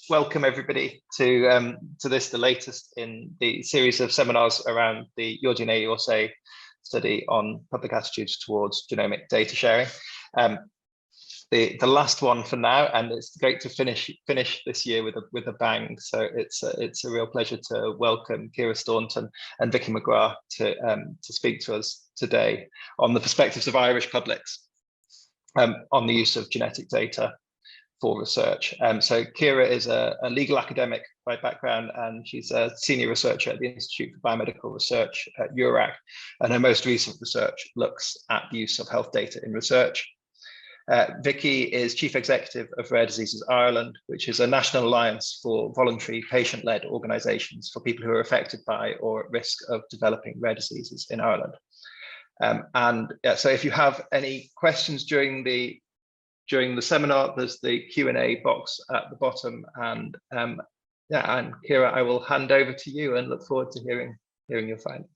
welcome everybody to this, the latest in the series of seminars around the Your DNA, Your Say study on public attitudes towards genomic data sharing. The last one for now, and it's great to finish this year with a bang. So it's a real pleasure to welcome Ciara Staunton and Vicky McGrath to speak to us today on the perspectives of Irish publics on the use of genetic data for research. So Ciara is a legal academic by background, and she's a senior researcher at the Institute for Biomedical Research at URAC, and her most recent research looks at the use of health data in research. Vicky is Chief Executive of Rare Diseases Ireland, which is a national alliance for voluntary patient-led organisations for people who are affected by or at risk of developing rare diseases in Ireland. So if you have any questions during the seminar, there's the Q&A box at the bottom, and Ciara, I will hand over to you and look forward to hearing your findings.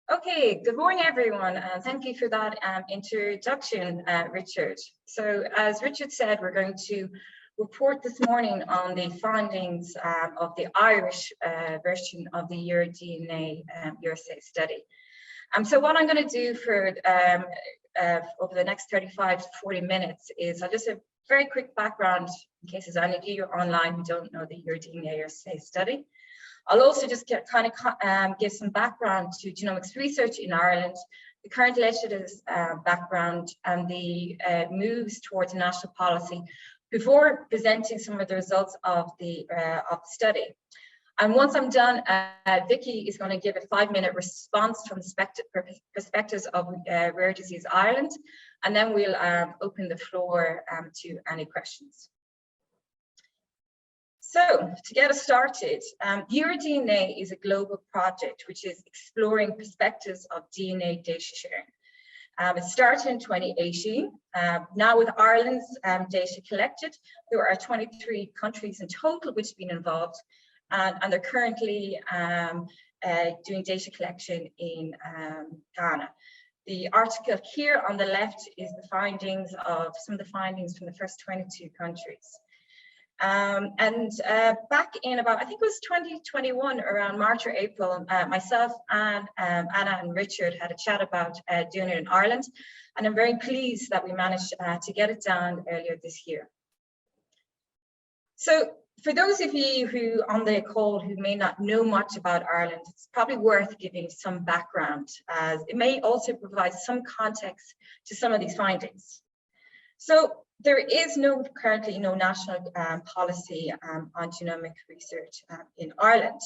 Okay, good morning, everyone. Thank you for that introduction, Richard. So as Richard said, we're going to report this morning on the findings of the Irish version of the Your DNA, Your Say study. So what I'm going to do for over the next 35 to 40 minutes is I'll just have a very quick background in case there's any of you online who don't know the Your DNA, Your Say study. I'll also just give some background to genomics research in Ireland, the current legislative background, and the moves towards national policy before presenting some of the results of the study. And once I'm done, Vicky is going to give a 5-minute response from the perspectives of Rare Disease Ireland, and then we'll open the floor to any questions. So to get us started, Your DNA is a global project which is exploring perspectives of DNA data sharing. It started in 2018. Now with Ireland's data collected, there are 23 countries in total which have been involved, and they're currently doing data collection in Ghana. The article here on the left is the findings of some of the findings from the first 22 countries. Back in about, I think it was 2021, around March or April, myself and Anna and Richard had a chat about doing it in Ireland, and I'm very pleased that we managed to get it done earlier this year. So for those of you who on the call who may not know much about Ireland, it's probably worth giving some background, as it may also provide some context to some of these findings. So there is currently no national policy on genomic research in Ireland.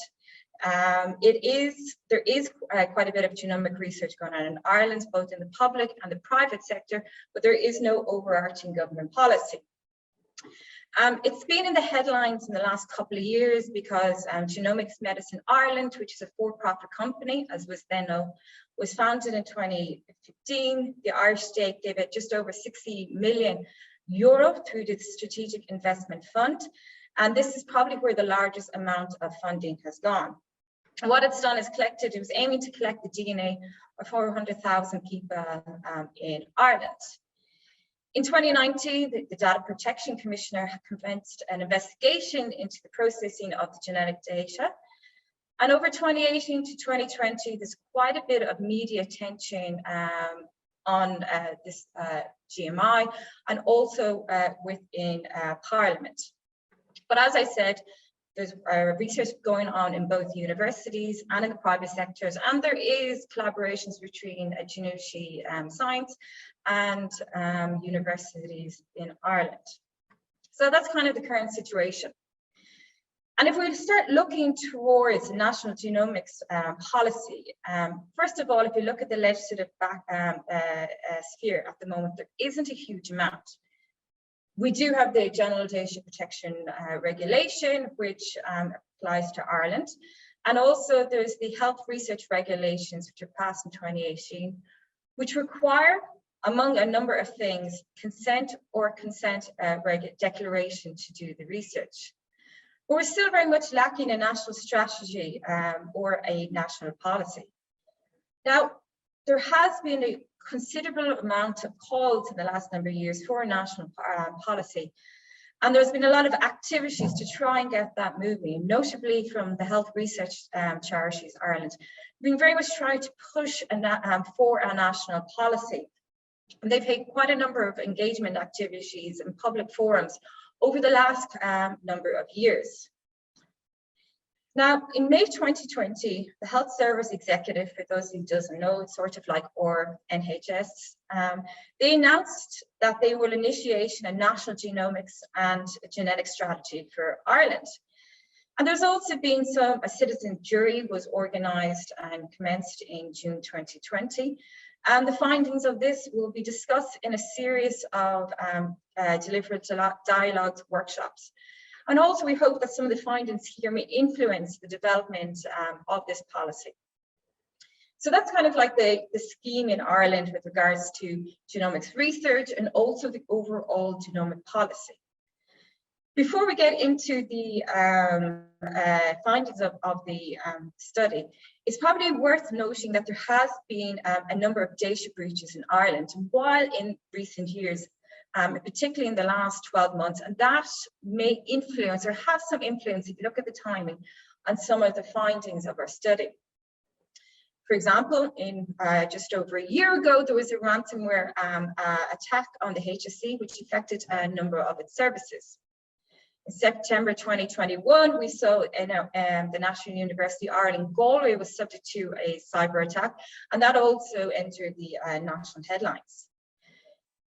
There is quite a bit of genomic research going on in Ireland, both in the public and the private sector, but there is no overarching government policy. It's been in the headlines in the last couple of years because Genomics Medicine Ireland, which is a for-profit company, as was then known, was founded in 2015. The Irish state gave it just over 60 million euro through the Strategic Investment Fund, and this is probably where the largest amount of funding has gone. And what it's done is it was aiming to collect the DNA of 400,000 people in Ireland. In 2019, the Data Protection Commissioner commenced an investigation into the processing of the genetic data. And over 2018 to 2020, there's quite a bit of media attention on this GMI, and also within Parliament. But as I said, there's research going on in both universities and in the private sectors, and there is collaborations between Genealogy Science and universities in Ireland. So that's kind of the current situation. And if we start looking towards national genomics policy, first of all, if you look at the legislative sphere at the moment, there isn't a huge amount. We do have the General Data Protection Regulation, which applies to Ireland. And also there's the health research regulations, which were passed in 2018, which require, among a number of things, consent declaration to do the research. But we're still very much lacking a national strategy or a national policy. Now, there has been considerable amount of calls in the last number of years for a national policy. And there's been a lot of activities to try and get that moving, notably from the health research charities Ireland, being very much trying to push for a national policy. And they've had quite a number of engagement activities in public forums over the last number of years. Now, in May 2020, the Health Service Executive, for those who doesn't know, it's sort of like our NHS, they announced that they will initiate a national genomics and genetic strategy for Ireland. And there's also been a citizen jury was organised and commenced in June 2020. And the findings of this will be discussed in a series of delivered dialogues workshops. And also we hope that some of the findings here may influence the development of this policy. So that's kind of like the scheme in Ireland with regards to genomics research and also the overall genomic policy. Before we get into the findings of the study, it's probably worth noting that there has been a number of data breaches in Ireland, while in recent years, particularly in the last 12 months, and that may influence or have some influence if you look at the timing on some of the findings of our study. For example, in just over a year ago, there was a ransomware attack on the HSE, which affected a number of its services. In September 2021, we saw the National University of Ireland, Galway was subject to a cyber attack, and that also entered the national headlines.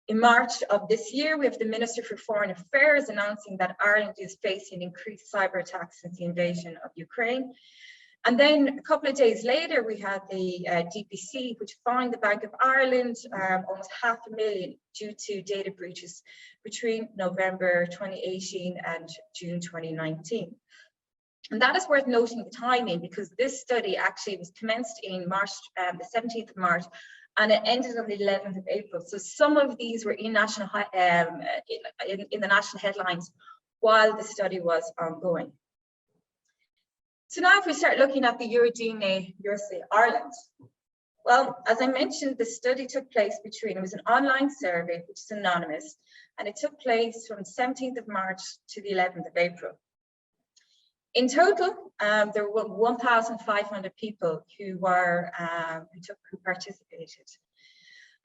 In March of this year, we have the Minister for Foreign Affairs announcing that Ireland is facing increased cyber attacks since the invasion of Ukraine. And then a couple of days later, we had the DPC, which fined the Bank of Ireland almost $500,000 due to data breaches between November 2018 and June 2019. And that is worth noting the timing, because this study actually was commenced in March, the 17th of March, and it ended on the 11th of April. So some of these were in national in the national headlines while the study was ongoing. So now if we start looking at the EuroDNA USA Ireland, well, as I mentioned, the study took place it was an online survey, which is anonymous, and it took place from the 17th of March to the 11th of April. In total, there were 1,500 people who participated.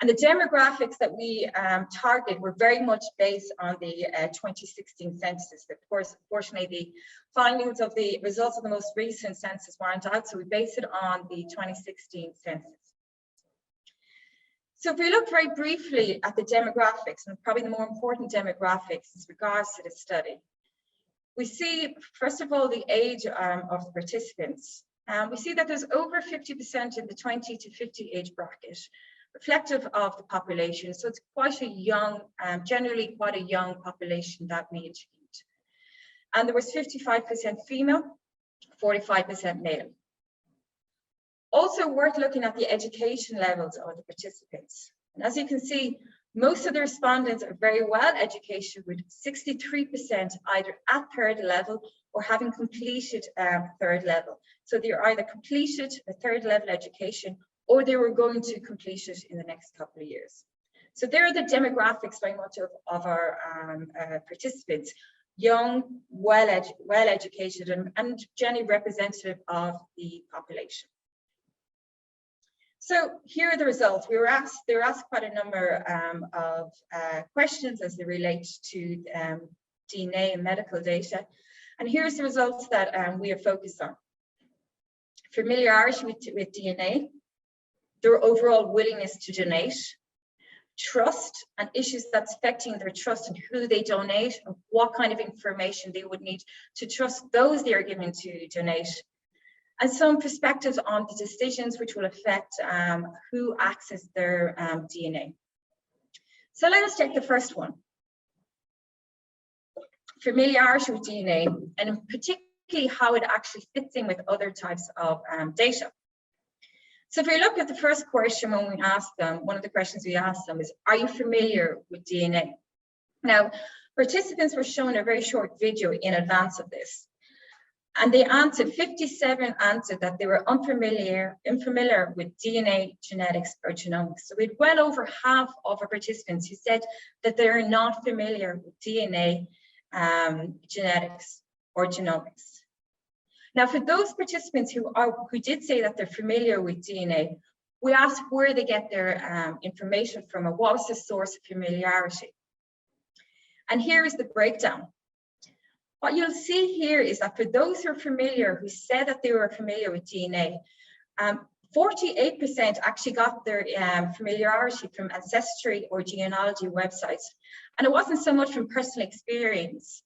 And the demographics that we targeted were very much based on the 2016 census. Of course, unfortunately, the findings of the results of the most recent census weren't out, so we based it on the 2016 census. So if we look very briefly at the demographics, and probably the more important demographics as regards to the study, we see, first of all, the age of the participants. We see that there's over 50% in the 20 to 50 age bracket, reflective of the population. So it's quite a young, generally quite a young population that we interviewed. And there was 55% female, 45% male. Also worth looking at the education levels of the participants. And as you can see, most of the respondents are very well educated, with 63% either at third level or having completed third level. So they either completed a third level education or they were going to complete it in the next couple of years. So there are the demographics very much of our participants: young, well-educated, and generally representative of the population. So here are the results. They were asked quite a number of questions as they relate to DNA and medical data. And here's the results that we are focused on. Familiarity with DNA, their overall willingness to donate, trust and issues that's affecting their trust and who they donate, and what kind of information they would need to trust those they are given to donate, and some perspectives on the decisions which will affect who access their DNA. So let us take the first one. Familiarity with DNA, and particularly how it actually fits in with other types of data. So if we look at the first question when we asked them, one of the questions we asked them is, are you familiar with DNA? Now, participants were shown a very short video in advance of this. And they answered, 57 answered that they were unfamiliar with DNA, genetics, or genomics. So we had well over half of our participants who said that they're not familiar with DNA, genetics, or genomics. Now, for those participants who did say that they're familiar with DNA, we asked where they get their information from, and what was the source of familiarity. And here is the breakdown. What you'll see here is that for those who are familiar, who said that they were familiar with DNA, 48% actually got their familiarity from ancestry or genealogy websites. And it wasn't so much from personal experience.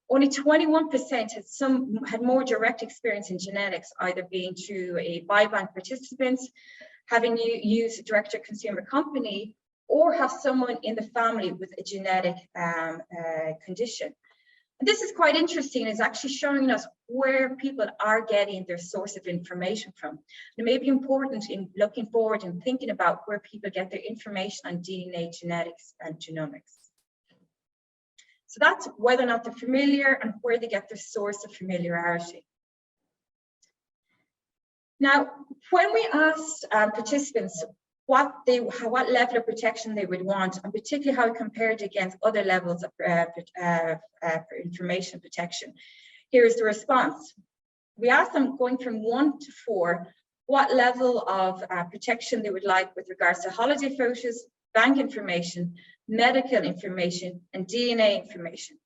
Only 21% had more direct experience in genetics, either being through a biobank participant, having used a direct-to-consumer company, or have someone in the family with a genetic condition. And this is quite interesting. It's actually showing us where people are getting their source of information from. It may be important in looking forward and thinking about where people get their information on DNA, genetics, and genomics. So that's whether or not they're familiar and where they get their source of familiarity. Now, when we asked participants what level of protection they would want, and particularly how it compared against other levels of information protection, here is the response. We asked them, going from 1 to 4, what level of protection they would like with regards to holiday photos, bank information, medical information, and DNA information.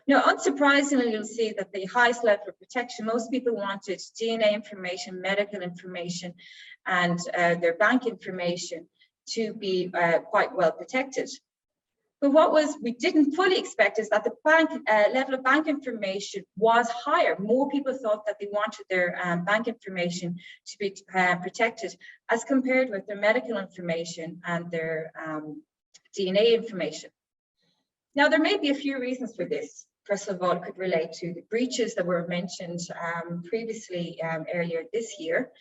Now, unsurprisingly, you'll see that the highest level of protection, most people wanted DNA information, medical information, and their bank information to be quite well protected. But what we didn't fully expect is that the level of bank information was higher. More people thought that they wanted their bank information to be protected as compared with their medical information and their DNA information. Now, there may be a few reasons for this. First of all, it could relate to the breaches that were mentioned previously earlier this year,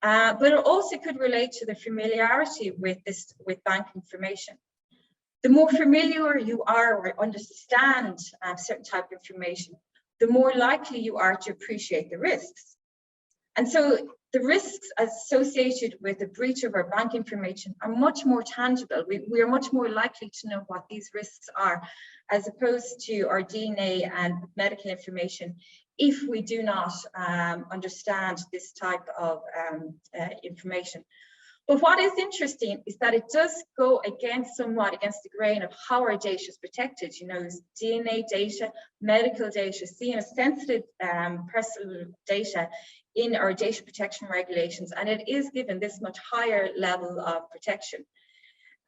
but it also could relate to the familiarity with bank information. The more familiar you are or understand certain type of information, the more likely you are to appreciate the risks. And so the risks associated with the breach of our bank information are much more tangible. We are much more likely to know what these risks are, as opposed to our DNA and medical information, if we do not understand this type of information. But what is interesting is that it does go somewhat against the grain of how our data is protected. You know, DNA data, medical data, seen as sensitive personal data in our data protection regulations, and it is given this much higher level of protection.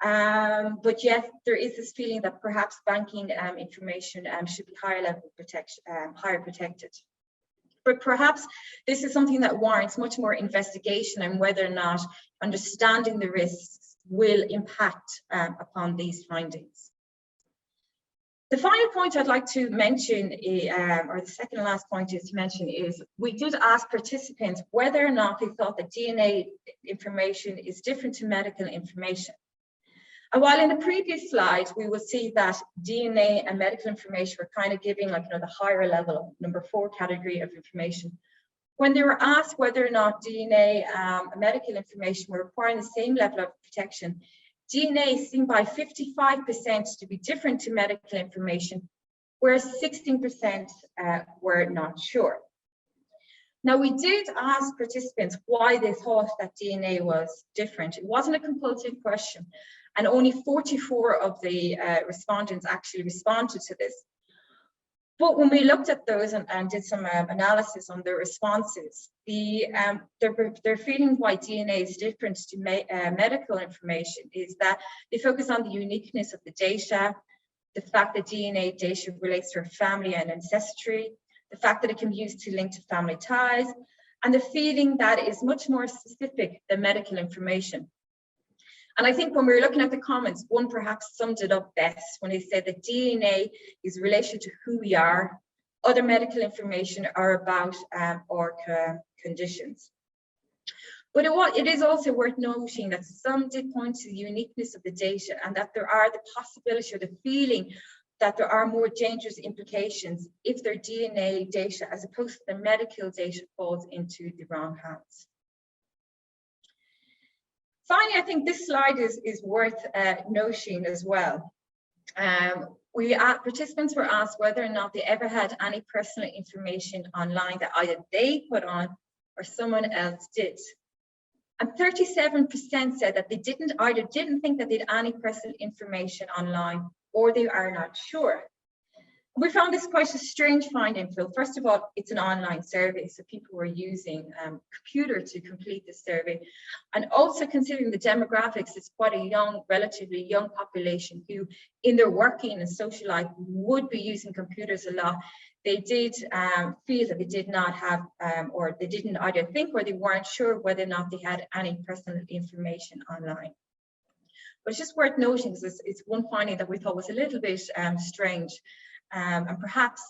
But yet there is this feeling that perhaps banking information should be higher level of protection, higher protected. But perhaps this is something that warrants much more investigation on whether or not understanding the risks will impact upon these findings. The final point I'd like to mention, or the second last point is to mention, is we did ask participants whether or not they thought that DNA information is different to medical information. And while in the previous slide, we will see that DNA and medical information were kind of giving like, the higher level, number 4 category of information. When they were asked whether or not DNA and medical information were requiring the same level of protection, DNA is seen by 55% to be different to medical information, whereas 16% were not sure. Now, we did ask participants why they thought that DNA was different. It wasn't a compulsive question, and only 44 of the respondents actually responded to this. But when we looked at those and did some analysis on their responses, their feeling why DNA is different to medical information is that they focus on the uniqueness of the data, the fact that DNA data relates to our family and ancestry, the fact that it can be used to link to family ties, and the feeling that it is much more specific than medical information. And I think when we were looking at the comments, one perhaps summed it up best when they said that DNA is related to who we are, other medical information are about our conditions. But it is also worth noting that some did point to the uniqueness of the data and that there are the possibility or the feeling that there are more dangerous implications if their DNA data, as opposed to their medical data, falls into the wrong hands. Finally, I think this slide is worth noting as well. Participants were asked whether or not they ever had any personal information online that either they put on or someone else did. And 37% said that they didn't think that they had any personal information online, or they are not sure. We found this quite a strange finding, Phil. First of all, it's an online survey, so people were using computer to complete the survey. And also considering the demographics, it's quite a young, relatively young population who in their working and social life would be using computers a lot. They did feel that they did not have, or they didn't either think or they weren't sure whether or not they had any personal information online. But it's just worth noting, because it's one finding that we thought was a little bit strange. And perhaps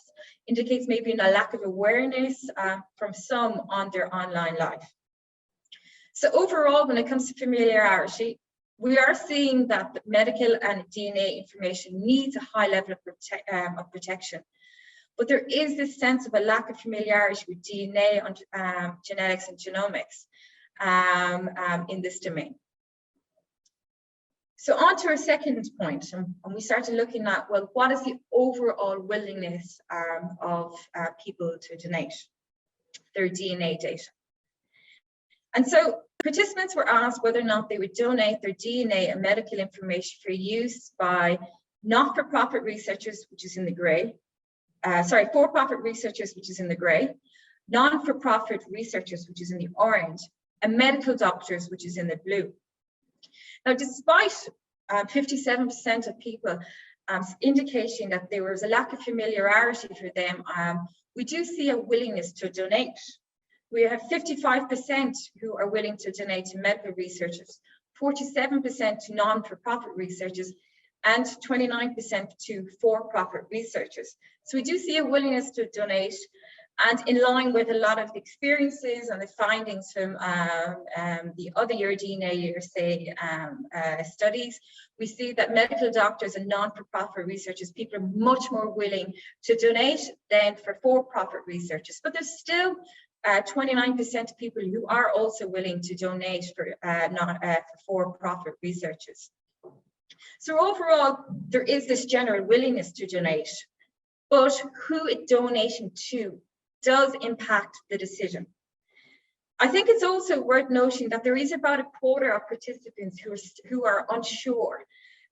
indicates maybe a lack of awareness from some on their online life. So overall, when it comes to familiarity, we are seeing that the medical and DNA information needs a high level of protection. But there is this sense of a lack of familiarity with DNA, genetics and genomics in this domain. So on to our second point, and we started looking at, well, what is the overall willingness of people to donate their DNA data? And so participants were asked whether or not they would donate their DNA and medical information for use by not-for-profit researchers, which is in the grey, for-profit researchers, which is in the grey, non-for-profit researchers, which is in the orange, and medical doctors, which is in the blue. Now, despite 57% of people indicating that there was a lack of familiarity for them, we do see a willingness to donate. We have 55% who are willing to donate to medical researchers, 47% to non-for-profit researchers, and 29% to for-profit researchers. So we do see a willingness to donate. And in line with a lot of the experiences and the findings from the other DNA USA studies, we see that medical doctors and non-for-profit researchers, people are much more willing to donate than for-profit researchers. But there's still 29% of people who are also willing to donate for-profit researchers. So overall, there is this general willingness to donate, but who it's donating to does impact the decision. I think it's also worth noting that there is about a quarter of participants who are unsure.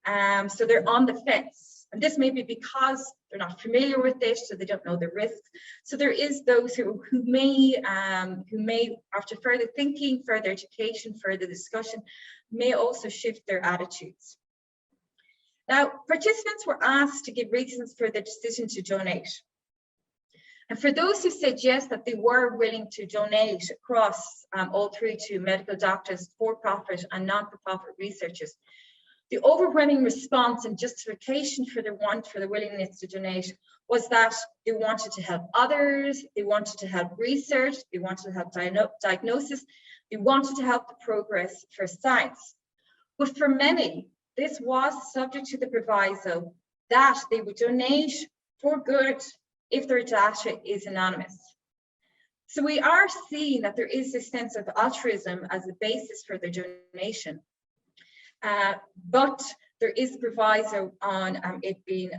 So they're on the fence. And this may be because they're not familiar with this, so they don't know the risks. So there is those who may, after further thinking, further education, further discussion, may also shift their attitudes. Now, participants were asked to give reasons for their decision to donate. And for those who said yes, that they were willing to donate across all three to medical doctors, for-profit and non-for-profit researchers, the overwhelming response and justification for their willingness to donate was that they wanted to help others, they wanted to help research, they wanted to help diagnosis, they wanted to help the progress for science. But for many, this was subject to the proviso that they would donate for good if their data is anonymous. So we are seeing that there is this sense of altruism as a basis for the donation, but there is proviso on it being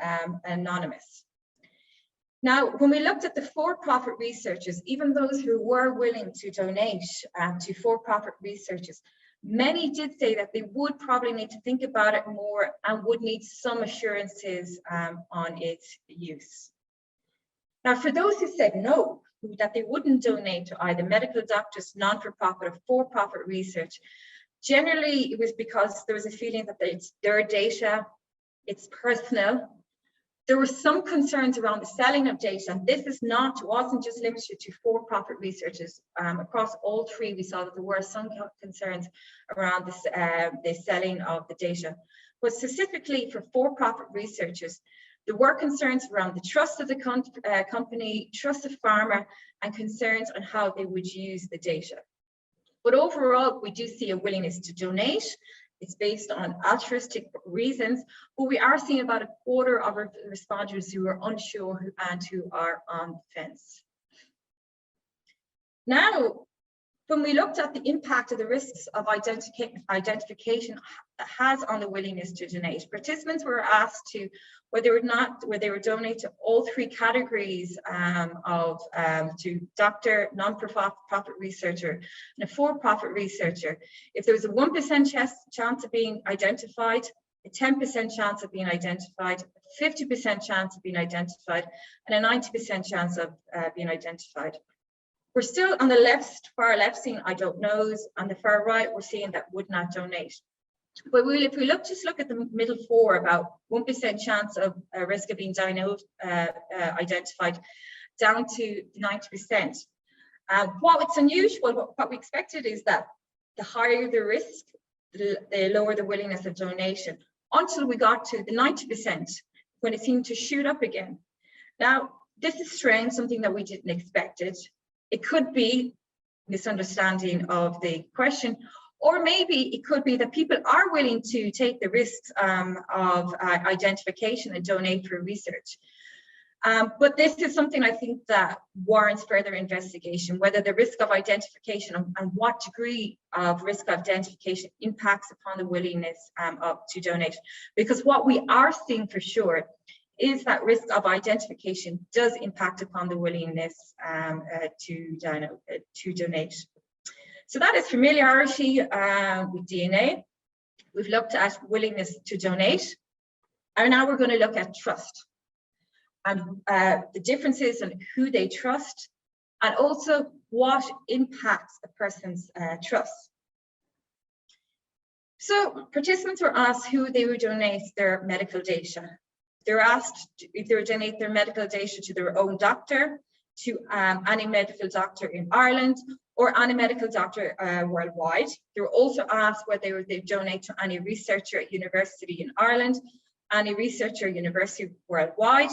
anonymous. Now, when we looked at the for-profit researchers, even those who were willing to donate to for-profit researchers, many did say that they would probably need to think about it more and would need some assurances on its use. Now, for those who said no, that they wouldn't donate to either medical doctors, non-for-profit or for-profit research, generally it was because there was a feeling that it's their data, it's personal. There were some concerns around the selling of data, and this wasn't just limited to for-profit researchers. Across all three, we saw that there were some concerns around the selling of the data. But specifically for for-profit researchers, there were concerns around the trust of the company, trust of pharma, and concerns on how they would use the data. But overall, we do see a willingness to donate, It's based on altruistic reasons, but we are seeing about a quarter of our respondents who are unsure and who are on the fence. Now, when we looked at the impact of the risks of identification has on the willingness to donate, participants were asked to whether or not they would donate to all three categories to doctor, non-profit researcher, and a for-profit researcher. If there was a 1% chance of being identified, a 10% chance of being identified, a 50% chance of being identified, and a 90% chance of being identified. We're still on the far left seeing I don't knows. On the far right, we're seeing that would not donate. But if we just look at the middle four, about 1% chance of a risk of being diagnosed, identified, down to 90%. What's unusual, what we expected is that the higher the risk, the lower the willingness of donation, until we got to the 90%, when it seemed to shoot up again. Now, this is strange, something that we didn't expect it. It could be misunderstanding of the question, or maybe it could be that people are willing to take the risks of identification and donate for research. But this is something I think that warrants further investigation, whether the risk of identification and what degree of risk of identification impacts upon the willingness to donate. Because what we are seeing for sure is that risk of identification does impact upon the willingness to donate. So that is familiarity with DNA. We've looked at willingness to donate, and now we're going to look at trust and the differences in who they trust, and also what impacts a person's trust. So participants were asked who they would donate their medical data. They're asked if they would donate their medical data to their own doctor, to any medical doctor in Ireland, or any medical doctor worldwide. They were also asked whether they would donate to any researcher at university in Ireland, any researcher at university worldwide,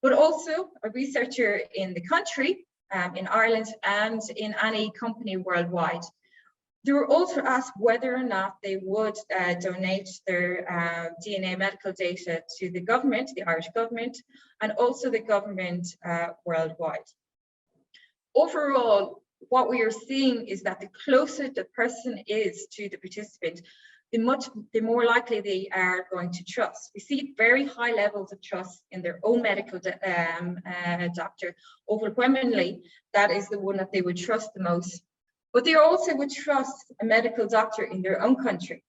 but also a researcher in the country, in Ireland, and in any company worldwide. They were also asked whether or not they would donate their DNA medical data to the government, the Irish government, and also the government worldwide. Overall, what we are seeing is that the closer the person is to the participant, the more likely they are going to trust. We see very high levels of trust in their own medical doctor. Overwhelmingly, that is the one that they would trust the most. But they also would trust a medical doctor in their own country.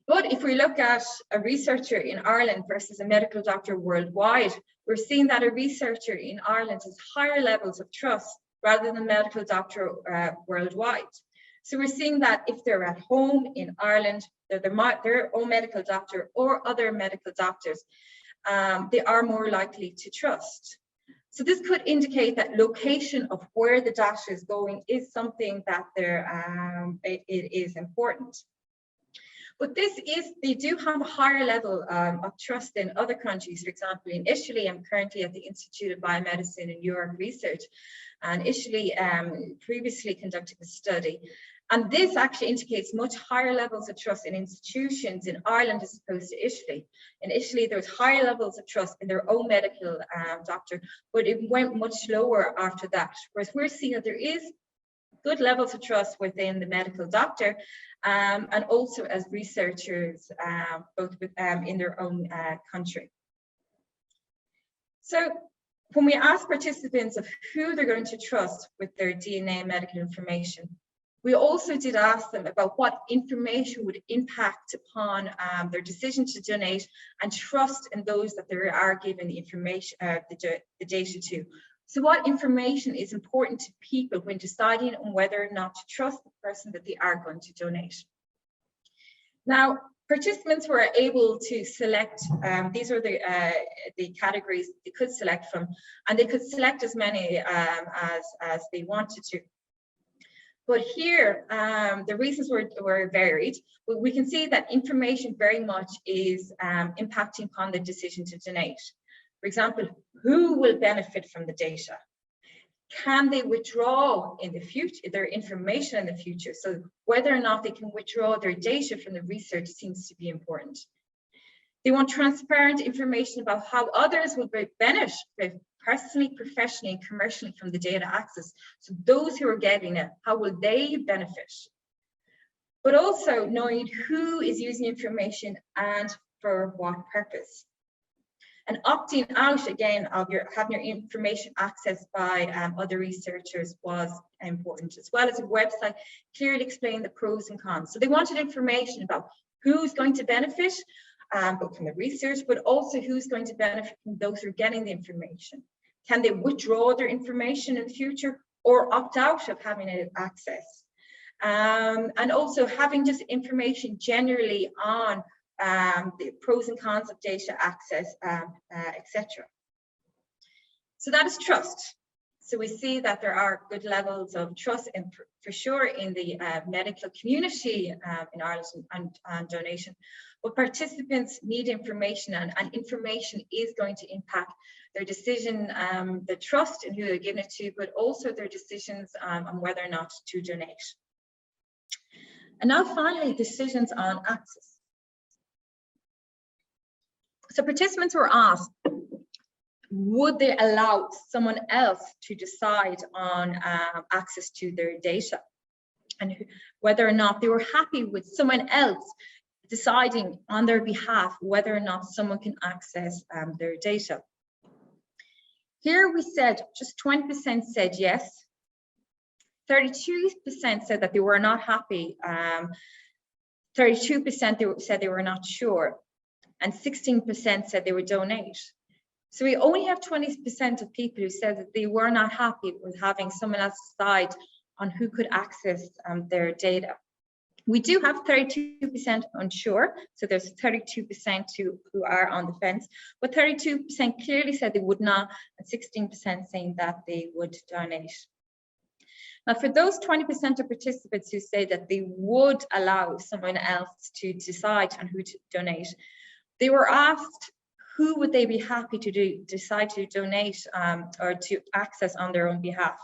But if we look at a researcher in Ireland versus a medical doctor worldwide, we're seeing that a researcher in Ireland has higher levels of trust rather than a medical doctor worldwide. So we're seeing that if they're at home in Ireland, their own medical doctor or other medical doctors, they are more likely to trust. So this could indicate that location of where the data is going is something that it is important. But they do have a higher level of trust in other countries. For example, in Italy, I'm currently at the Institute of Biomedicine and Europe Research, and Italy previously conducted a study. And this actually indicates much higher levels of trust in institutions in Ireland as opposed to Italy. In Italy, there was higher levels of trust in their own medical doctor, but it went much lower after that. Whereas we're seeing that there is good levels of trust within the medical doctor and also as researchers, both in their own country. So when we ask participants of who they're going to trust with their DNA medical information, we also did ask them about what information would impact upon their decision to donate and trust in those that they are given the information, the data to. So what information is important to people when deciding on whether or not to trust the person that they are going to donate? Now, participants were able to select, these are the categories they could select from, and they could select as many as they wanted to. But here, the reasons were varied, but we can see that information very much is impacting upon the decision to donate. For example, who will benefit from the data? Can they withdraw in the future their information in the future? So whether or not they can withdraw their data from the research seems to be important. They want transparent information about how others will benefit personally, professionally, and commercially from the data access. So those who are getting it, how will they benefit? But also knowing who is using information and for what purpose. And opting out again of having your information accessed by other researchers was important, as well as a website clearly explaining the pros and cons. So they wanted information about who's going to benefit both from the research, but also who's going to benefit from those who are getting the information. Can they withdraw their information in the future or opt out of having it access? And also having just information generally on the pros and cons of data access, etc. So that is trust. So we see that there are good levels of trust, for sure, in the medical community in Ireland and donation. But participants need information, and information is going to impact their decision, the trust in who they're giving it to, but also their decisions on whether or not to donate. And now finally, decisions on access. So participants were asked, would they allow someone else to decide on access to their data, and whether or not they were happy with someone else deciding on their behalf whether or not someone can access their data. Here we said just 20% said yes, 32% said that they were not happy, 32% said they were not sure, and 16% said they would donate. So we only have 20% of people who said that they were not happy with having someone else decide on who could access their data. We do have 32% unsure, so there's 32% who are on the fence, but 32% clearly said they would not, and 16% saying that they would donate. Now, for those 20% of participants who say that they would allow someone else to decide on who to donate, they were asked who would they be happy to decide to donate or to access on their own behalf.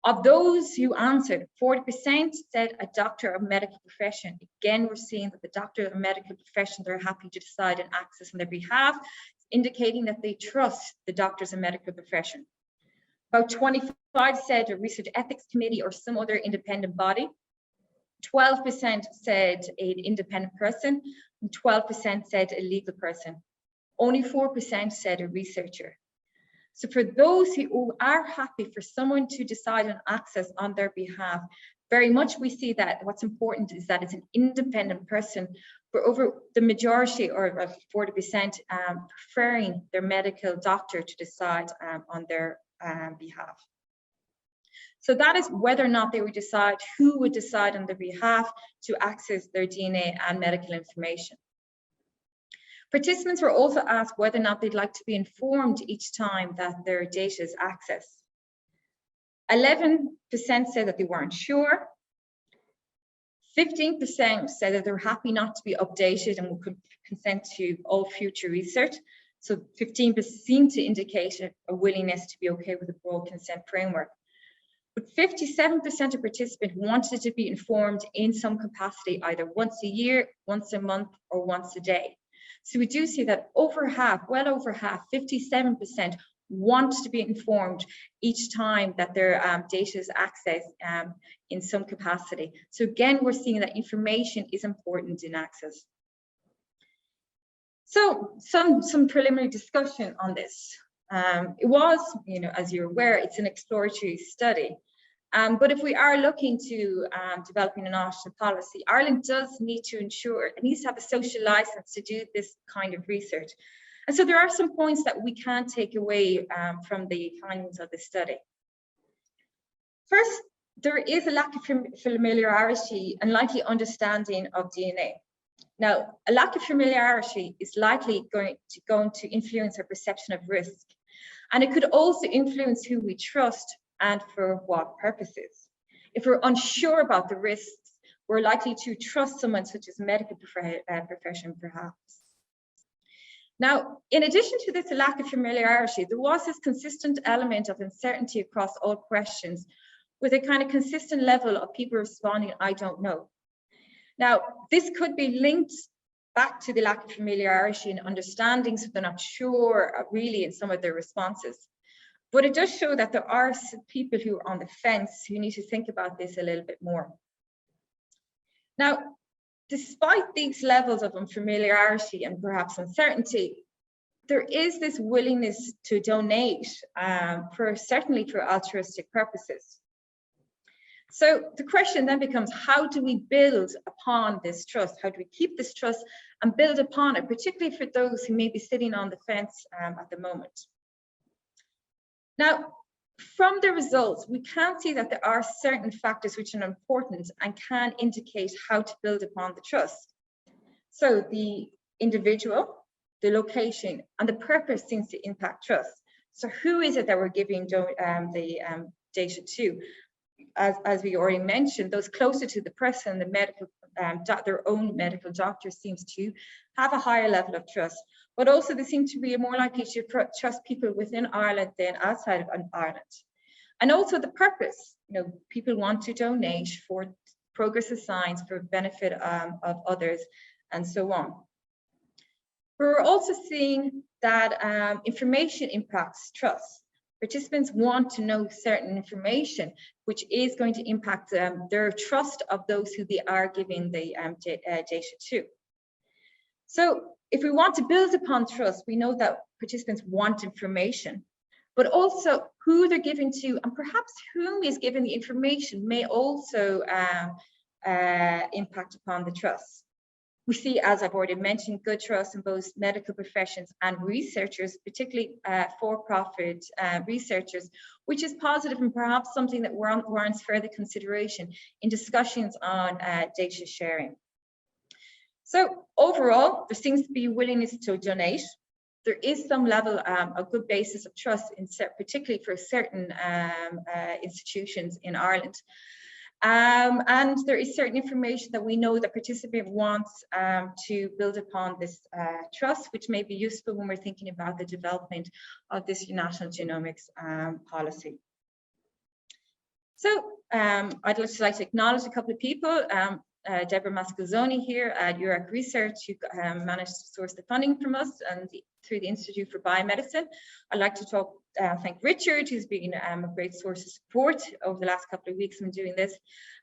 Of those who answered, 40% said a doctor of medical profession. Again, we're seeing that the doctor of medical profession, they're happy to decide and access on their behalf, indicating that they trust the doctors of medical profession. About 25% said a research ethics committee or some other independent body. 12% said an independent person, and 12% said a legal person. Only 4% said a researcher. So for those who are happy for someone to decide on access on their behalf, very much we see that what's important is that it's an independent person, but over the majority, or 40%, preferring their medical doctor to decide on their behalf. So that is whether or not they would decide, who would decide on their behalf to access their DNA and medical information. Participants were also asked whether or not they'd like to be informed each time that their data is accessed. 11% said that they weren't sure. 15% said that they're happy not to be updated and could consent to all future research. So 15% seemed to indicate a willingness to be okay with a broad consent framework. But 57% of participants wanted to be informed in some capacity, either once a year, once a month, or once a day. So we do see that over half, well over half, 57% want to be informed each time that their data is accessed in some capacity. So again, we're seeing that information is important in access. So some preliminary discussion on this. It was, as you're aware, it's an exploratory study. But if we are looking to developing a national policy, Ireland does need to ensure, it needs to have a social license to do this kind of research. And so there are some points that we can take away from the findings of the study. First, there is a lack of familiarity and likely understanding of DNA. Now, a lack of familiarity is likely going to influence our perception of risk. And it could also influence who we trust and for what purposes. If we're unsure about the risks, we're likely to trust someone such as medical profession, perhaps. Now, in addition to this lack of familiarity, there was this consistent element of uncertainty across all questions, with a kind of consistent level of people responding, I don't know. Now, this could be linked back to the lack of familiarity and understanding, so they're not sure really in some of their responses. But it does show that there are some people who are on the fence who need to think about this a little bit more. Now, despite these levels of unfamiliarity and perhaps uncertainty, there is this willingness to donate certainly for altruistic purposes. So the question then becomes, how do we build upon this trust? How do we keep this trust and build upon it, particularly for those who may be sitting on the fence at the moment? Now, from the results, we can see that there are certain factors which are important and can indicate how to build upon the trust. So the individual, the location, and the purpose seems to impact trust. So who is it that we're giving the data to? As we already mentioned, those closer to the person, the medical, their own medical doctor seems to have a higher level of trust. But also they seem to be more likely to trust people within Ireland than outside of Ireland. And also the purpose, people want to donate for progress of science, for benefit of others, and so on. We're also seeing that information impacts trust. Participants want to know certain information, which is going to impact their trust of those who they are giving the data to. So if we want to build upon trust, we know that participants want information, but also who they're giving to and perhaps whom is given the information may also impact upon the trust. We see, as I've already mentioned, good trust in both medical professions and researchers, particularly for-profit researchers, which is positive and perhaps something that warrants further consideration in discussions on data sharing. So overall, there seems to be willingness to donate. There is some level of good basis of trust, particularly for certain institutions in Ireland. And there is certain information that we know the participant wants to build upon this trust, which may be useful when we're thinking about the development of this national genomics policy. So I'd just like to acknowledge a couple of people. Deborah Mascalzoni here at URAC Research, who managed to source the funding from us and through the Institute for Biomedicine. I'd like to thank Richard, who's been a great source of support over the last couple of weeks in doing this.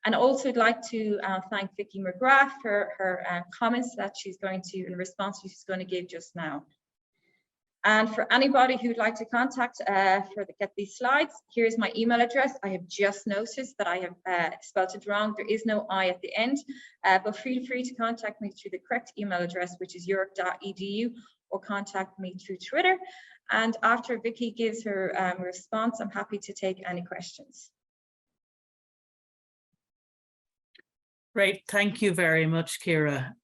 And also I'd like to thank Vicky McGrath for her comments that she's going to, in response she's going to give just now. And for anybody who'd like to contact get these slides, here's my email address. I have just noticed that I have spelled it wrong. There is no I at the end, but feel free to contact me through the correct email address, which is uric.edu, or contact me through Twitter. And after Vicky gives her response, I'm happy to take any questions. Great, thank you very much, Ciara.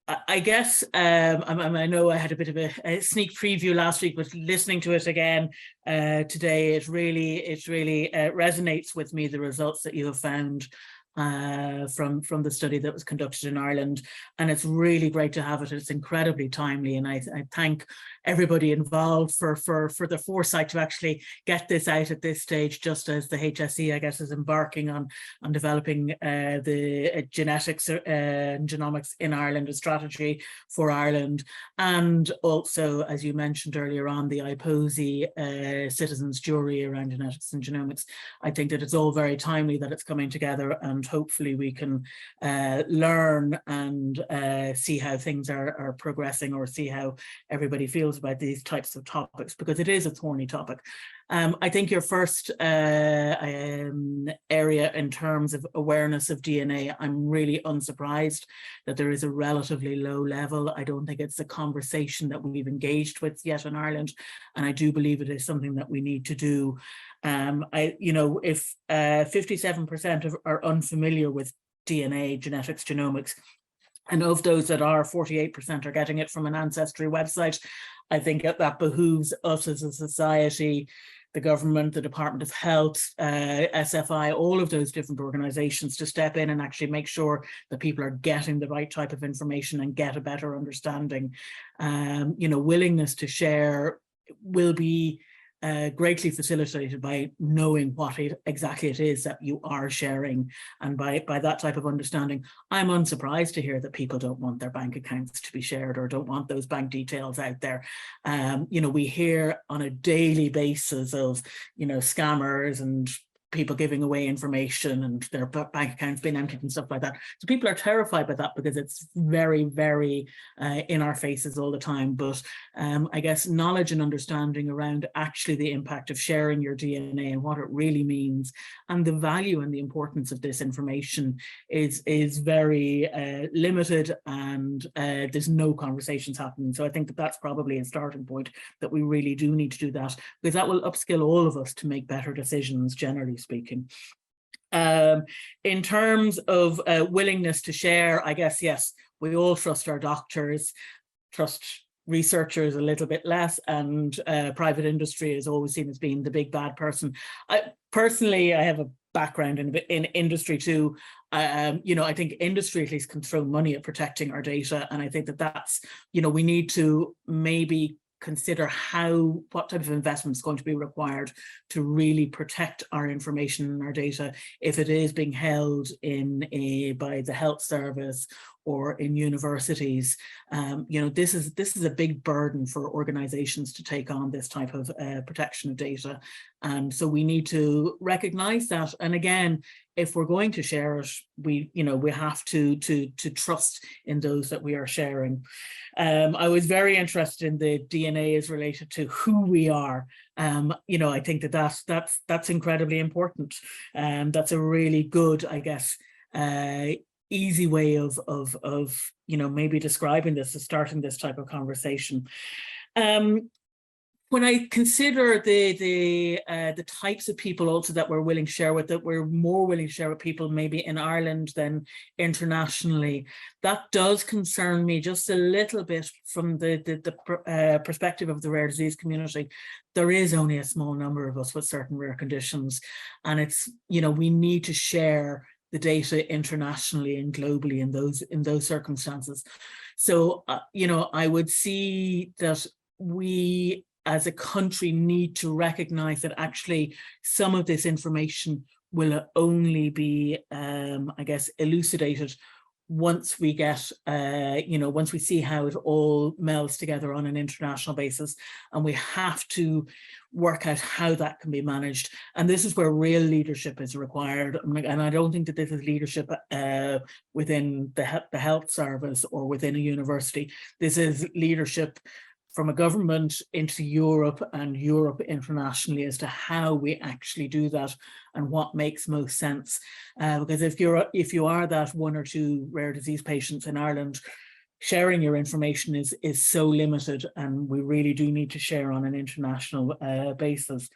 I guess I know I had a bit of a sneak preview last week, but listening to it again today, it really resonates with me, the results that you have found from the study that was conducted in Ireland, and it's really great to have it. It's incredibly timely, and I thank everybody involved for the foresight to actually get this out at this stage, just as the HSE, I guess, is embarking on developing the genetics and genomics in Ireland, a strategy for Ireland, and also, as you mentioned earlier on, the IPOSI citizens jury around genetics and genomics. I think that it's all very timely that it's coming together, and hopefully we can learn and see how things are progressing, or see how everybody feels about these types of topics, because it is a thorny topic. I think your first area in terms of awareness of DNA, I'm really unsurprised that there is a relatively low level. I don't think it's a conversation that we've engaged with yet in Ireland, and I do believe it is something that we need to do. If 57% are unfamiliar with DNA, genetics, genomics, and of those that are, 48% are getting it from an ancestry website, I think that behooves us as a society the government, the Department of Health, SFI, all of those different organizations to step in and actually make sure that people are getting the right type of information and get a better understanding. You know, willingness to share will be greatly facilitated by knowing what exactly it is that you are sharing, and by that type of understanding. I'm unsurprised to hear that people don't want their bank accounts to be shared or don't want those bank details out there. You know, we hear on a daily basis of, you know, scammers and people giving away information and their bank accounts being emptied and stuff like that. So people are terrified by that because it's very, very in our faces all the time. But I guess knowledge and understanding around actually the impact of sharing your DNA and what it really means, and the value and the importance of this information is very limited, and there's no conversations happening. So I think that that's probably a starting point, that we really do need to do that, because that will upskill all of us to make better decisions, generally speaking. In terms of willingness to share, I guess, yes, we all trust our doctors, trust researchers a little bit less, and private industry is always seen as being the big bad person. Personally, I have a background in industry too. You know, I think industry at least can throw money at protecting our data, and I think that that's, you know, we need to maybe consider what type of investment is going to be required to really protect our information and our data if it is being held by the health service or in universities. You know, this is a big burden for organizations to take on, this type of protection of data. And so we need to recognize that. And again, if we're going to share it, we have to trust in those that we are sharing. I was very interested in the DNA is related to who we are. You know, I think that's incredibly important. That's a really good, I guess, easy way of you know, maybe describing this, is starting this type of conversation. When I consider the types of people also that we're willing to share with, that we're more willing to share with people maybe in Ireland than internationally, that does concern me just a little bit from the perspective of the rare disease community. There is only a small number of us with certain rare conditions, and it's, you know, we need to share the data internationally and globally in those circumstances. So, you know, I would see that we as a country need to recognize that actually some of this information will only be, I guess, elucidated once we get, you know, once we see how it all melds together on an international basis, and we have to work out how that can be managed. And this is where real leadership is required. And I don't think that this is leadership within the health service or within a university. This is leadership from a government into Europe and Europe internationally as to how we actually do that and what makes most sense. Because if you are that one or two rare disease patients in Ireland, sharing your information is so limited, and we really do need to share on an international basis.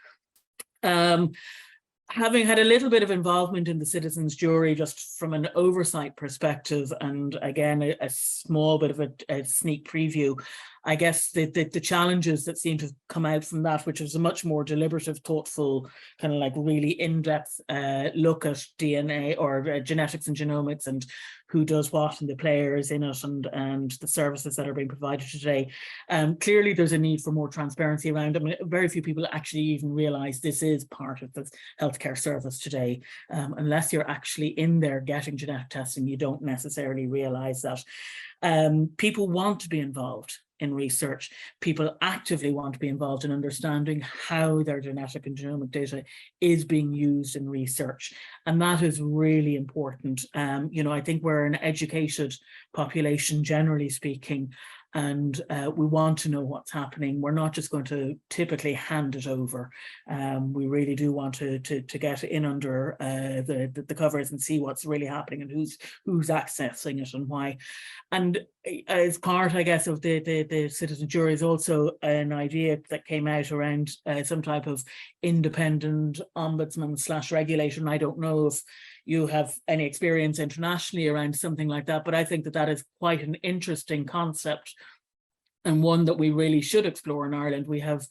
Having had a little bit of involvement in the citizens' jury, just from an oversight perspective, and again, a small bit of a sneak preview, I guess the challenges that seem to have come out from that, which is a much more deliberative, thoughtful, kind of like really in-depth look at DNA or genetics and genomics and who does what and the players in it and the services that are being provided today. Clearly, there's a need for more transparency around. I mean, very few people actually even realize this is part of the healthcare service today. Unless you're actually in there getting genetic testing, you don't necessarily realize that. People want to be involved in research. People actively want to be involved in understanding how their genetic and genomic data is being used in research. And that is really important. You know, I think we're an educated population, generally speaking, and we want to know what's happening. We're not just going to typically hand it over. We really do want to get in under the covers and see what's really happening and who's accessing it and why. And as part, I guess, of the citizen jury is also an idea that came out around some type of independent ombudsman / regulation. I don't know if you have any experience internationally around something like that, but I think that is quite an interesting concept and one that we really should explore in Ireland. We have,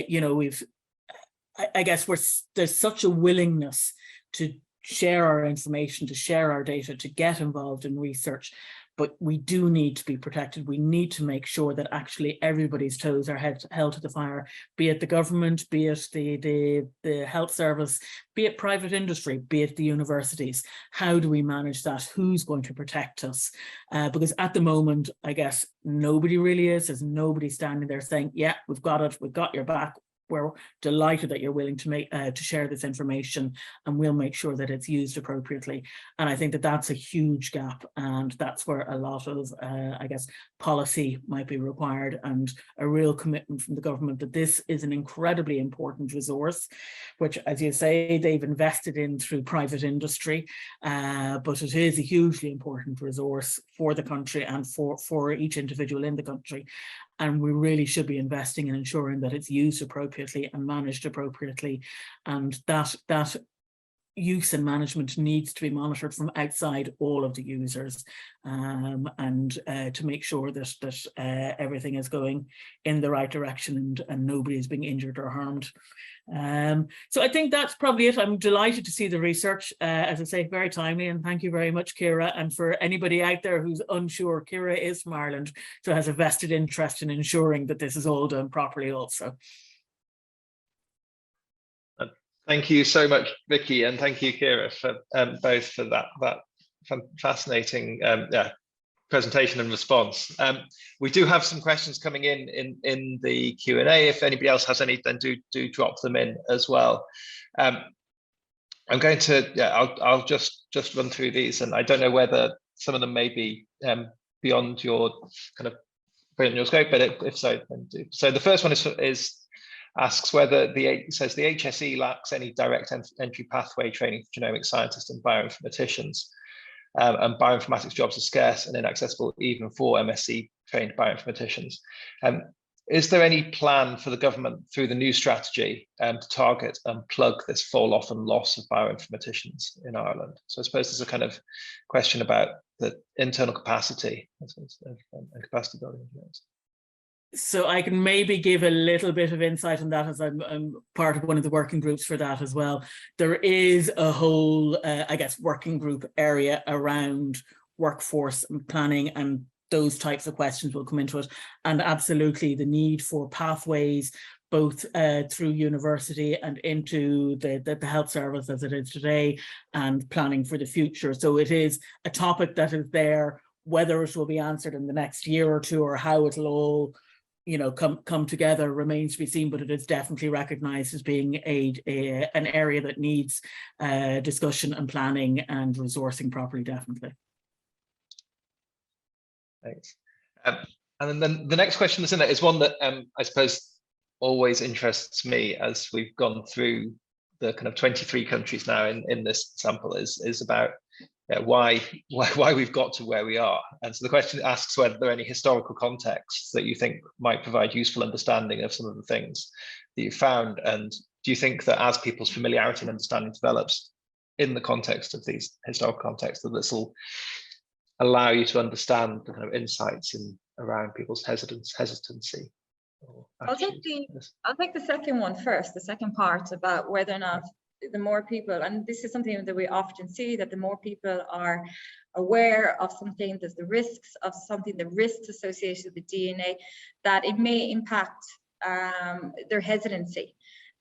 you know, we've I guess there's such a willingness to share our information, to share our data, to get involved in research, but we do need to be protected. We need to make sure that actually everybody's toes are held to the fire, be it the government, be it the health service, be it private industry, be it the universities. How do we manage that? Who's going to protect us? Because at the moment, I guess nobody really is. There's nobody standing there saying, yeah, we've got it, we've got your back. We're delighted that you're willing to share this information, and we'll make sure that it's used appropriately. And I think that that's a huge gap, and that's where a lot of, I guess, policy might be required, and a real commitment from the government that this is an incredibly important resource, which, as you say, they've invested in through private industry, but it is a hugely important resource for the country and for each individual in the country. And we really should be investing in ensuring that it's used appropriately and managed appropriately, and that use and management needs to be monitored from outside all of the users, and to make sure that everything is going in the right direction and nobody is being injured or harmed. So I think that's probably it. I'm delighted to see the research, as I say, very timely, and thank you very much, Ciara. And for anybody out there who's unsure, Ciara is from Ireland, so has a vested interest in ensuring that this is all done properly also. Thank you so much, Vicky, and thank you, Ciara, for both for that fascinating presentation and response. We do have some questions coming in the Q&A. If anybody else has any, then do drop them in as well. I'm going to, I'll just run through these, and I don't know whether some of them may be beyond your scope, but if so, then do. So the first one asks whether the HSE lacks any direct entry pathway training for genomic scientists and bioinformaticians, and bioinformatics jobs are scarce and inaccessible even for MSc trained bioinformaticians. Is there any plan for the government through the new strategy to target and plug this fall off and loss of bioinformaticians in Ireland? So I suppose there's a kind of question about the internal capacity and capacity building. So I can maybe give a little bit of insight on that, as I'm part of one of the working groups for that as well. There is a whole, I guess, working group area around workforce and planning, and those types of questions will come into it. And absolutely the need for pathways, both through university and into the health service as it is today, and planning for the future. So it is a topic that is there. Whether it will be answered in the next year or two, or how it'll all come together, remains to be seen, but it is definitely recognized as being an area that needs discussion and planning and resourcing properly, definitely. Thanks. And then the next question that's in it is one that I suppose always interests me, as we've gone through the kind of 23 countries now in this sample, is about why we've got to where we are. And so the question asks whether there are any historical contexts that you think might provide useful understanding of some of the things that you found. And do you think that as people's familiarity and understanding develops in the context of these historical contexts, that this will allow you to understand the kind of insights around people's hesitancy? I'll take the second one first, the second part about whether or not the more people, and this is something that we often see, that the more people are aware of something, there's the risks of something, the risks associated with the DNA, that it may impact their hesitancy.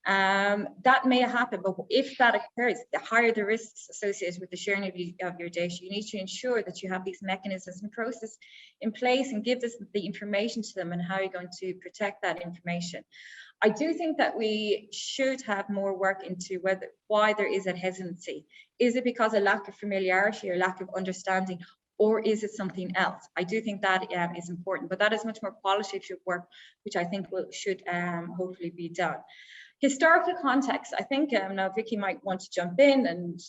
That may happen, but if that occurs, the higher the risks associated with the sharing of your data, you need to ensure that you have these mechanisms and process in place and give the information to them and how you're going to protect that information. I do think that we should have more work into why there is a hesitancy. Is it because of lack of familiarity or lack of understanding, or is it something else? I do think that is important, but that is much more qualitative work, which I think should hopefully be done. Historical context, I think now Vicky might want to jump in and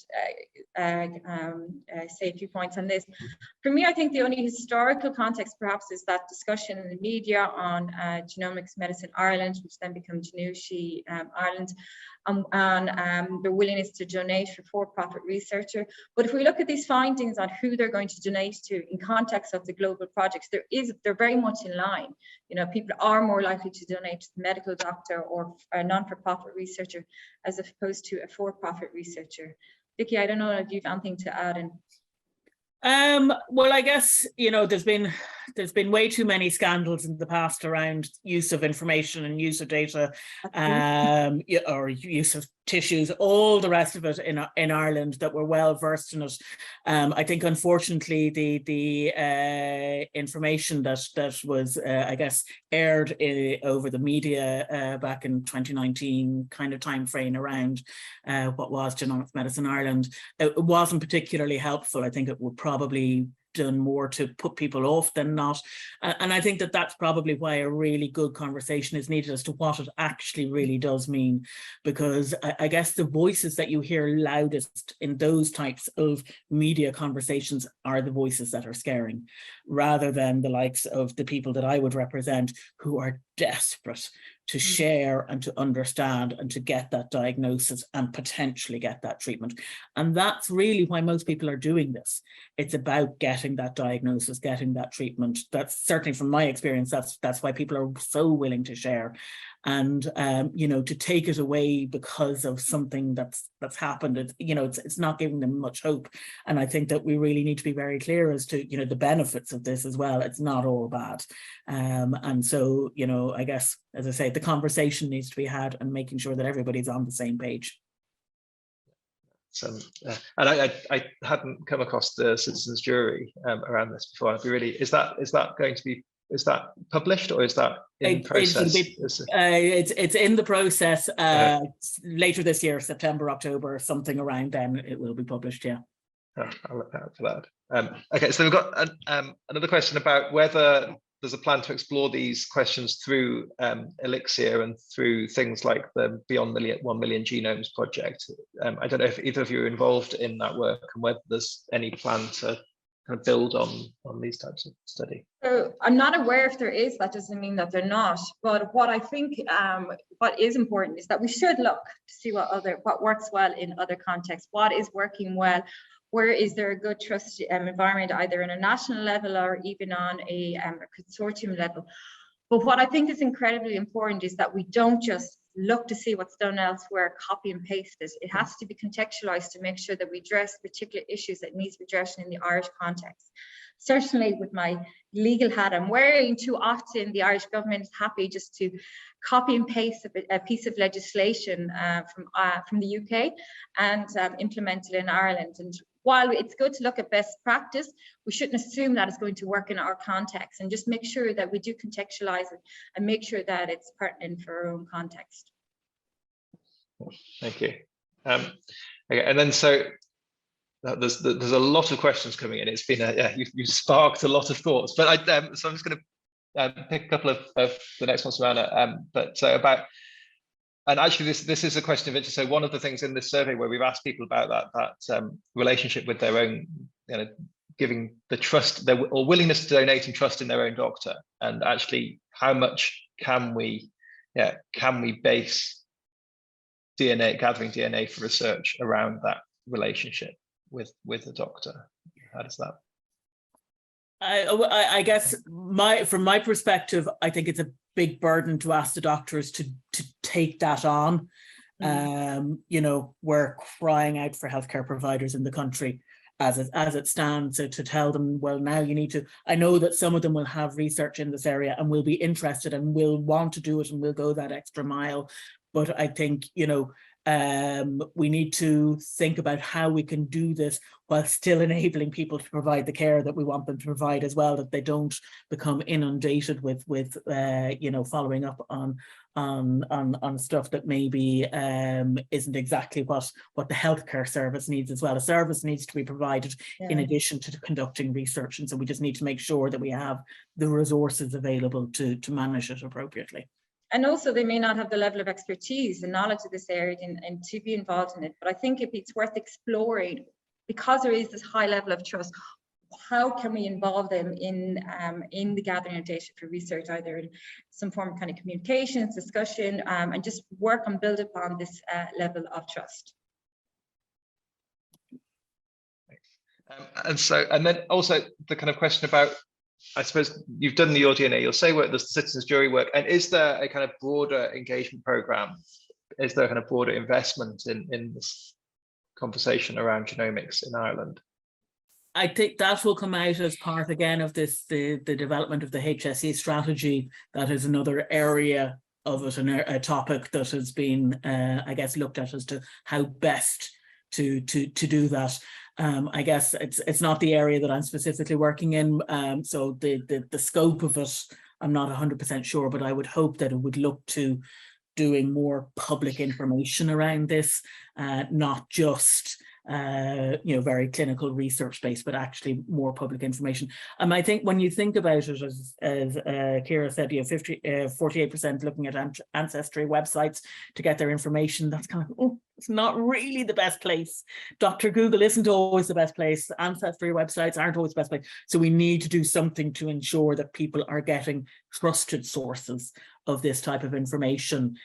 say a few points on this. For me, I think the only historical context perhaps is that discussion in the media on Genomics Medicine Ireland, which then became Genushi Ireland, and their willingness to donate for-profit researcher. But if we look at these findings on who they're going to donate to in context of the global projects, they're very much in line. You know, people are more likely to donate to the medical doctor or a non-for-profit researcher as opposed to a for-profit researcher. Vicky, I don't know if you've anything to add in. Well, I guess, you know, there's been way too many scandals in the past around use of information and use of data, or use of tissues, all the rest of it in Ireland that were well versed in it. I think, unfortunately, the information that was, I guess, aired over the media back in 2019 kind of time frame around what was Genomic Medicine Ireland, it wasn't particularly helpful. I think it would probably done more to put people off than not. And I think that that's probably why a really good conversation is needed as to what it actually really does mean, because I guess the voices that you hear loudest in those types of media conversations are the voices that are scaring, rather than the likes of the people that I would represent who are desperate to share and to understand and to get that diagnosis and potentially get that treatment. And that's really why most people are doing this. It's about getting that diagnosis, getting that treatment. That's certainly from my experience, that's why people are so willing to share. And you know, to take it away because of something that's happened, it's not giving them much hope. And I think that we really need to be very clear as to, you know, the benefits of this as well. It's not all bad. And so, you know, I guess, as I say, the conversation needs to be had and making sure that everybody's on the same page. And I hadn't come across the citizens jury around this before. I'd be really, is that going to be, is that published, or is that in process? It's in the process. Later this year, September, October, something around then, it will be published. Yeah. I'll look out for that. Okay, so we've got another question about whether there's a plan to explore these questions through Elixir and through things like the Beyond 1 Million Genomes project. I don't know if either of you are involved in that work and whether there's any plan to kind of build on these types of study. So I'm not aware if there is. That doesn't mean that they're not. But what I think what is important is that we should look to see what works well in other contexts, what is working well. Where is there a good trust environment, either on a national level or even on a consortium level? But what I think is incredibly important is that we don't just look to see what's done elsewhere, copy and paste it. It has to be contextualized to make sure that we address particular issues that needs to be addressed in the Irish context. Certainly with my legal hat I'm wearing, too often the Irish government is happy just to copy and paste a piece of legislation from the UK and implement it in Ireland. And while it's good to look at best practice, we shouldn't assume that it's going to work in our context, and just make sure that we do contextualize it and make sure that it's pertinent for our own context. Thank you. Okay, and then so there's a lot of questions coming in. It's been you've sparked a lot of thoughts, but so I'm just going to pick a couple of the next ones from Anna. But about. And actually, this is a question of interest. So one of the things in this survey where we've asked people about that relationship with their own, you know, giving the trust, or willingness to donate and trust in their own doctor, and actually how much can we base gathering DNA for research around that relationship with the doctor? How does that? I guess from my perspective, I think it's a big burden to ask the doctors to take that on. You know, we're crying out for healthcare providers in the country as it stands, so to tell them, well, now you need to. I know that some of them will have research in this area and will be interested and will want to do it and will go that extra mile. But I think, you know, we need to think about how we can do this while still enabling people to provide the care that we want them to provide as well, that they don't become inundated with you know, following up on stuff that maybe isn't exactly what the healthcare service needs as well. A service needs to be provided in addition to conducting research, and so we just need to make sure that we have the resources available to manage it appropriately. And also they may not have the level of expertise and knowledge of this area and to be involved in it. But I think it's worth exploring, because there is this high level of trust. how can we involve them in the gathering of data for research, either in some form of kind of communications, discussion, and just work and build upon this level of trust. And then also the kind of question about, I suppose you've done the Your You'll Say work, there's the citizens jury work, and is there a kind of broader engagement program? Is there a kind of broader investment in this conversation around genomics in Ireland? I think that will come out as part again of this, the development of the HSE strategy. That is another area of it, and a topic that has been, I guess, looked at as to how best to do that. I guess it's not the area that I'm specifically working in, so the scope of it, I'm not 100% sure, but I would hope that it would look to doing more public information around this, not just very clinical research based, but actually more public information. I think when you think about it, as Ciara said, 48% looking at ancestry websites to get their information. That's kind of, it's not really the best place. Dr. Google isn't always the best place. Ancestry websites aren't always the best place. So we need to do something to ensure that people are getting trusted sources of this type of information,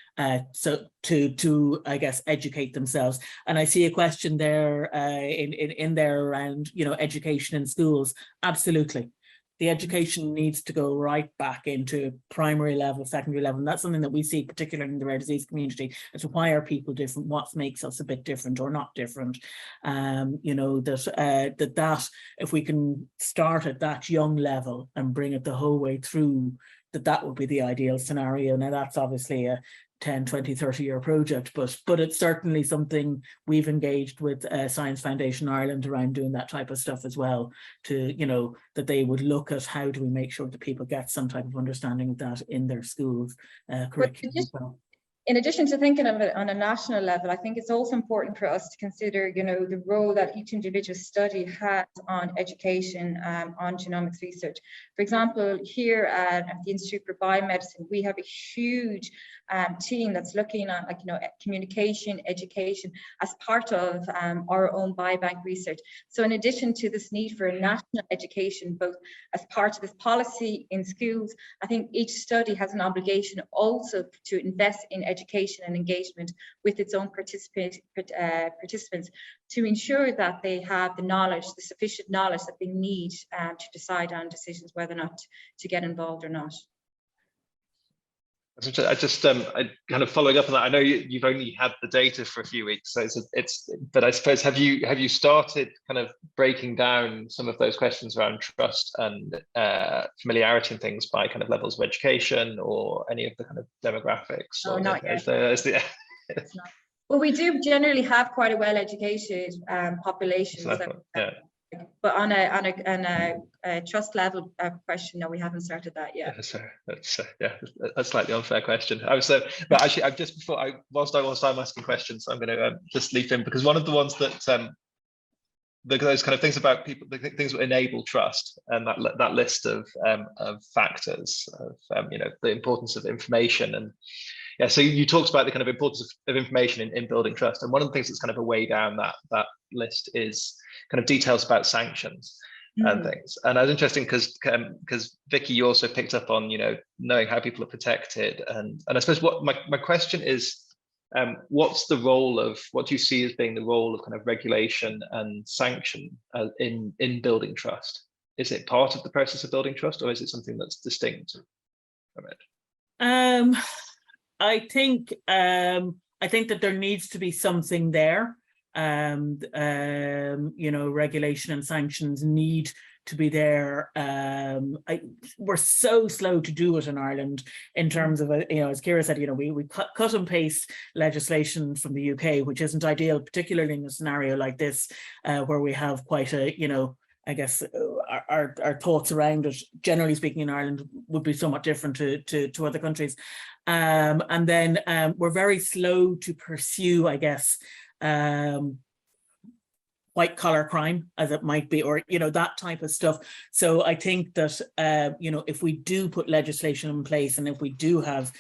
so to I guess educate themselves. And I see a question there in there around education in schools. Absolutely, the education needs to go right back into primary level, secondary level, and that's something that we see particularly in the rare disease community, as to why are people different, what makes us a bit different or not different. That if we can start at that young level and bring it the whole way through, that would be the ideal scenario. Now that's obviously a 10, 20, 30-year project, but it's certainly something we've engaged with Science Foundation Ireland around doing that type of stuff as well, to, that they would look at how do we make sure that people get some type of understanding of that in their schools curriculum as well. In addition to thinking of it on a national level, I think it's also important for us to consider, the role that each individual study has on education, on genomics research. For example, here at the Institute for Biomedicine, we have a huge team that's looking at, communication, education as part of our own biobank research. So in addition to this need for national education, both as part of this policy in schools, I think each study has an obligation also to invest in education and engagement with its own participants to ensure that they have the knowledge, the sufficient knowledge that they need to decide on decisions whether or not to get involved or not. I kind of following up on that. I know you've only had the data for a few weeks, so but I suppose have you started kind of breaking down some of those questions around trust and familiarity and things by kind of levels of education or any of the kind of demographics? Oh, not yet. It's not. Well, we do generally have quite a well-educated population. But on a trust level question, no, we haven't started that yet. So that's a slightly unfair question. But actually, I've just whilst I'm asking questions, I'm going to just leap in, because one of the ones that those kind of things about people, the things that enable trust, and that list of factors of the importance of information. And so you talked about the kind of importance of information in building trust, and one of the things that's kind of a way down that list is kind of details about sanctions and things. And I was interested because Vicky, you also picked up on knowing how people are protected, and I suppose what my question is, what do you see as being the role of kind of regulation and sanction in building trust? Is it part of the process of building trust, or is it something that's distinct from it? I think that there needs to be something there. Regulation and sanctions need to be there. We're so slow to do it in Ireland in terms of, as Ciara said, we cut and paste legislation from the UK, which isn't ideal, particularly in a scenario like this, where we have quite a, I guess our thoughts around it, generally speaking, in Ireland would be somewhat different to other countries. And then we're very slow to pursue, I guess, white collar crime, as it might be, or that type of stuff. So I think that if we do put legislation in place, and if we do have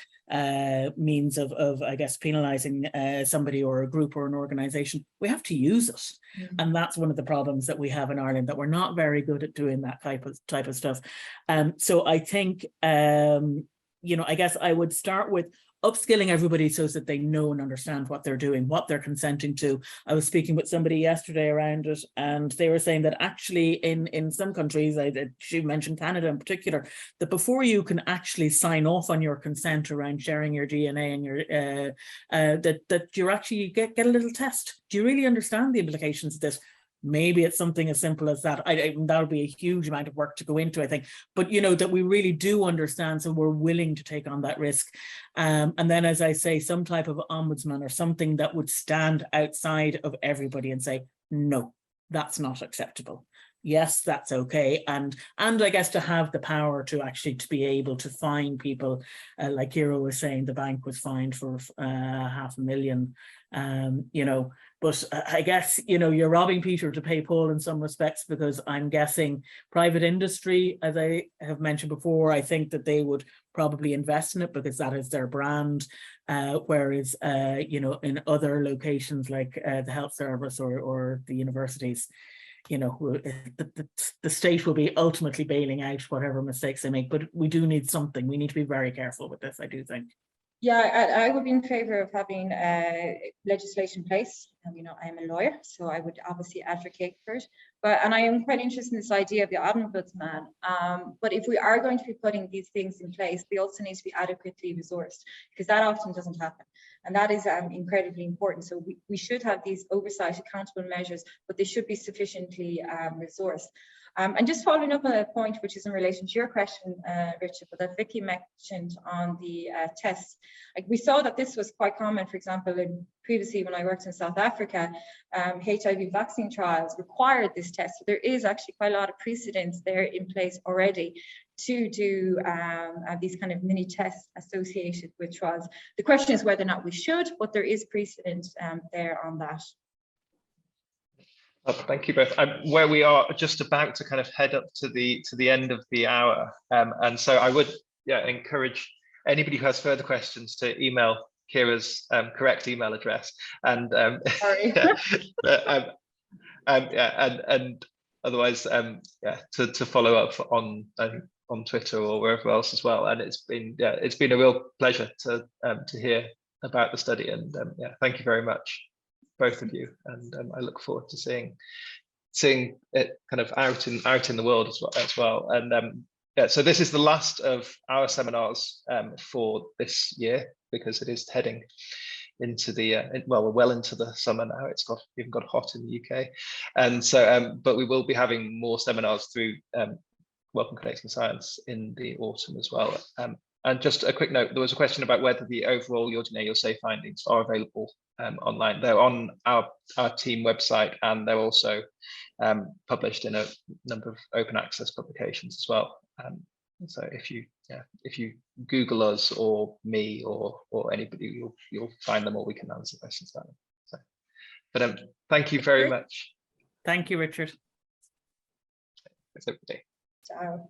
means of I guess penalizing somebody or a group or an organization. We have to use it, and that's one of the problems that we have in Ireland, that we're not very good at doing that type of stuff. So I think you know, I guess I would start with upskilling everybody so that they know and understand what they're doing, what they're consenting to. I was speaking with somebody yesterday around it, and they were saying that actually in some countries, she mentioned Canada in particular, that before you can actually sign off on your consent around sharing your DNA and your that you actually get a little test. Do you really understand the implications of this? Maybe it's something as simple as that. That would be a huge amount of work to go into, I think. But, you know, that we really do understand, so we're willing to take on that risk. And then, as I say, some type of ombudsman or something that would stand outside of everybody and say, no, that's not acceptable. Yes, that's okay. And I guess to have the power to actually to be able to fine people, like Ciara was saying, the bank was fined for $500,000, you know. But I guess, you know, you're robbing Peter to pay Paul in some respects, because I'm guessing private industry, as I have mentioned before, I think that they would probably invest in it because that is their brand. Whereas, you know, in other locations like the health service or the universities, you know, the state will be ultimately bailing out whatever mistakes they make. But we do need something. We need to be very careful with this, I do think. Yeah, I would be in favor of having legislation in place. And, you know, I'm a lawyer, so I would obviously advocate for it. And I am quite interested in this idea of the ombudsman. But if we are going to be putting these things in place, they also need to be adequately resourced, because that often doesn't happen. And that is incredibly important. So we should have these oversight, accountable measures, but they should be sufficiently resourced. And just following up on a point which is in relation to your question, Richard, but that Vicky mentioned on the tests. Like, we saw that this was quite common, for example, previously when I worked in South Africa, HIV vaccine trials required this test. So there is actually quite a lot of precedents there in place already to do these kind of mini tests associated with trials. The question is whether or not we should, but there is precedent there on that. Thank you both. Where we are just about to kind of head up to the end of the hour, and so I would encourage anybody who has further questions to email Ciara's correct email address, and Sorry. and otherwise to follow up on Twitter or wherever else as well. And it's been a real pleasure to hear about the study, and thank you very much, both of you, and I look forward to seeing it kind of out in the world as well. And so this is the last of our seminars for this year, because it is heading into the well, we're well into the summer now. It's even got hot in the UK, and so but we will be having more seminars through Welcome Connecting Science in the autumn as well. And just a quick note, there was a question about whether the overall Your DNA, Your Say findings are available online. They're on our team website, and they're also published in a number of open access publications as well. So if you Google us or me or anybody, you'll find them, or we can answer questions about them. So, but thank you very much. Thank you, Richard. Thanks, everybody. Ciao.